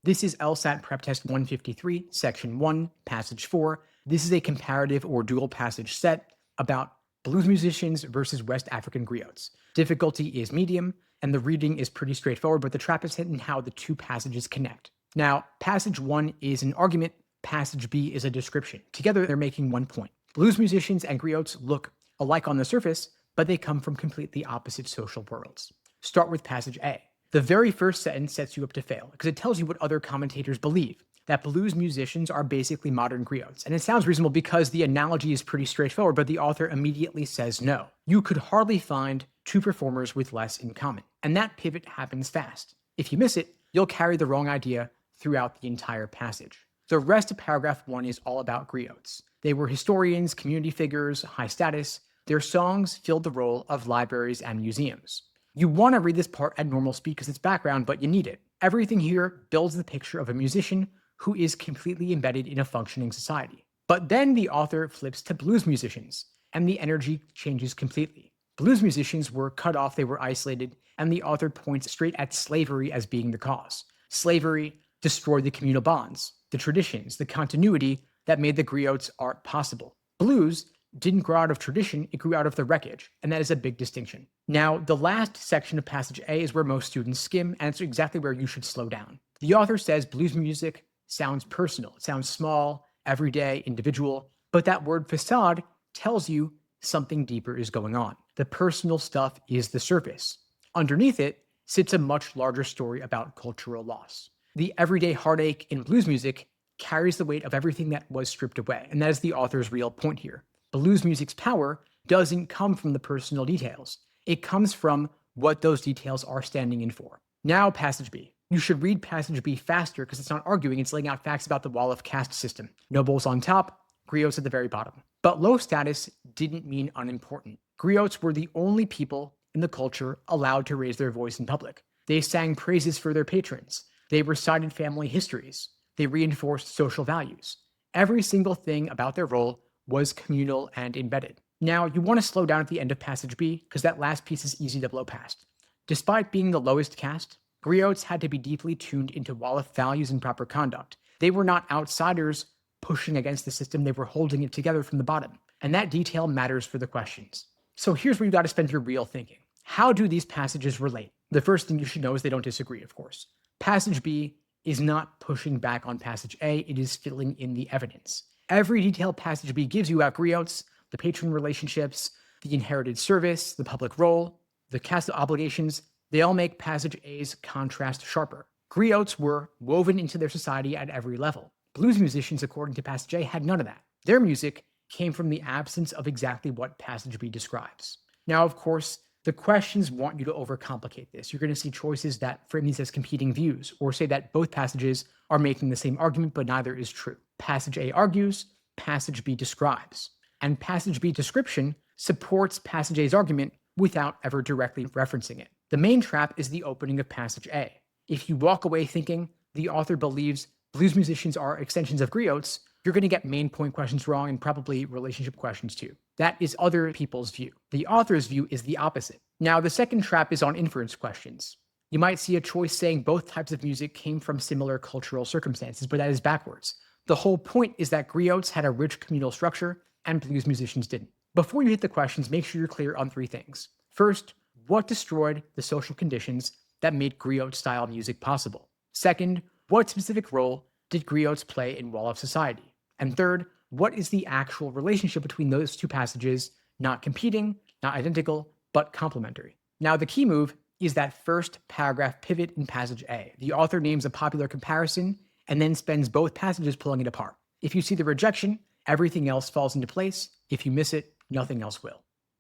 This is LSAT PrepTest 153, Section 1, Passage 4. This is a comparative or dual passage set about blues musicians versus West African griots. Difficulty is medium, and the reading is pretty straightforward, but the trap is hidden in how the two passages connect. Now, Passage 1 is an argument, Passage B is a description. Together, they're making one point. Blues musicians and griots look alike on the surface, but they come from completely opposite social worlds. Start with Passage A. The very first sentence sets you up to fail, because it tells you what other commentators believe, that blues musicians are basically modern griots. And it sounds reasonable because the analogy is pretty straightforward, but the author immediately says no. You could hardly find two performers with less in common. And that pivot happens fast. If you miss it, you'll carry the wrong idea throughout the entire passage. The rest of paragraph 1 is all about griots. They were historians, community figures, high status. Their songs filled the role of libraries and museums. You want to read this part at normal speed because it's background, but you need it. Everything here builds the picture of a musician who is completely embedded in a functioning society. But then the author flips to blues musicians, and the energy changes completely. Blues musicians were cut off, they were isolated, and the author points straight at slavery as being the cause. Slavery destroyed the communal bonds, the traditions, the continuity that made the griots' art possible. Blues didn't grow out of tradition, it grew out of the wreckage, and that is a big distinction. Now, the last section of Passage A is where most students skim, and it's exactly where you should slow down. The author says blues music sounds personal, it sounds small, everyday, individual, but that word facade tells you something deeper is going on. The personal stuff is the surface. Underneath it sits a much larger story about cultural loss. The everyday heartache in blues music carries the weight of everything that was stripped away, and that is the author's real point here. Blues music's power doesn't come from the personal details. It comes from what those details are standing in for. Now, Passage B. You should read Passage B faster because it's not arguing, it's laying out facts about the wall of caste system. Nobles on top, griots at the very bottom. But low status didn't mean unimportant. Griots were the only people in the culture allowed to raise their voice in public. They sang praises for their patrons. They recited family histories. They reinforced social values. Every single thing about their role was communal and embedded. Now, you want to slow down at the end of Passage B because that last piece is easy to blow past. Despite being the lowest caste, griots had to be deeply tuned into wall of values and proper conduct. They were not outsiders pushing against the system, they were holding it together from the bottom. And that detail matters for the questions. So here's where you got to spend your real thinking. How do these passages relate? The first thing you should know is they don't disagree, of course. Passage B is not pushing back on Passage A, it is filling in the evidence. Every detail Passage B gives you about griots, the patron relationships, the inherited service, the public role, the caste obligations, they all make Passage A's contrast sharper. Griots were woven into their society at every level. Blues musicians, according to Passage A, had none of that. Their music came from the absence of exactly what Passage B describes. Now, of course, the questions want you to overcomplicate this. You're going to see choices that frame these as competing views, or say that both passages are making the same argument, but neither is true. Passage A argues, Passage B describes. And Passage B description supports Passage A's argument without ever directly referencing it. The main trap is the opening of Passage A. If you walk away thinking the author believes blues musicians are extensions of griots, you're going to get main point questions wrong and probably relationship questions too. That is other people's view. The author's view is the opposite. Now, the second trap is on inference questions. You might see a choice saying both types of music came from similar cultural circumstances, but that is backwards. The whole point is that griots had a rich communal structure and blues musicians didn't. Before you hit the questions, make sure you're clear on three things. First, what destroyed the social conditions that made griot-style music possible? Second, what specific role did griots play in wall of society? And third, what is the actual relationship between those two passages, not competing, not identical, but complementary? Now, the key move is that first paragraph pivot in Passage A. The author names a popular comparison and then spends both passages pulling it apart. If you see the rejection, everything else falls into place. If you miss it, nothing else will.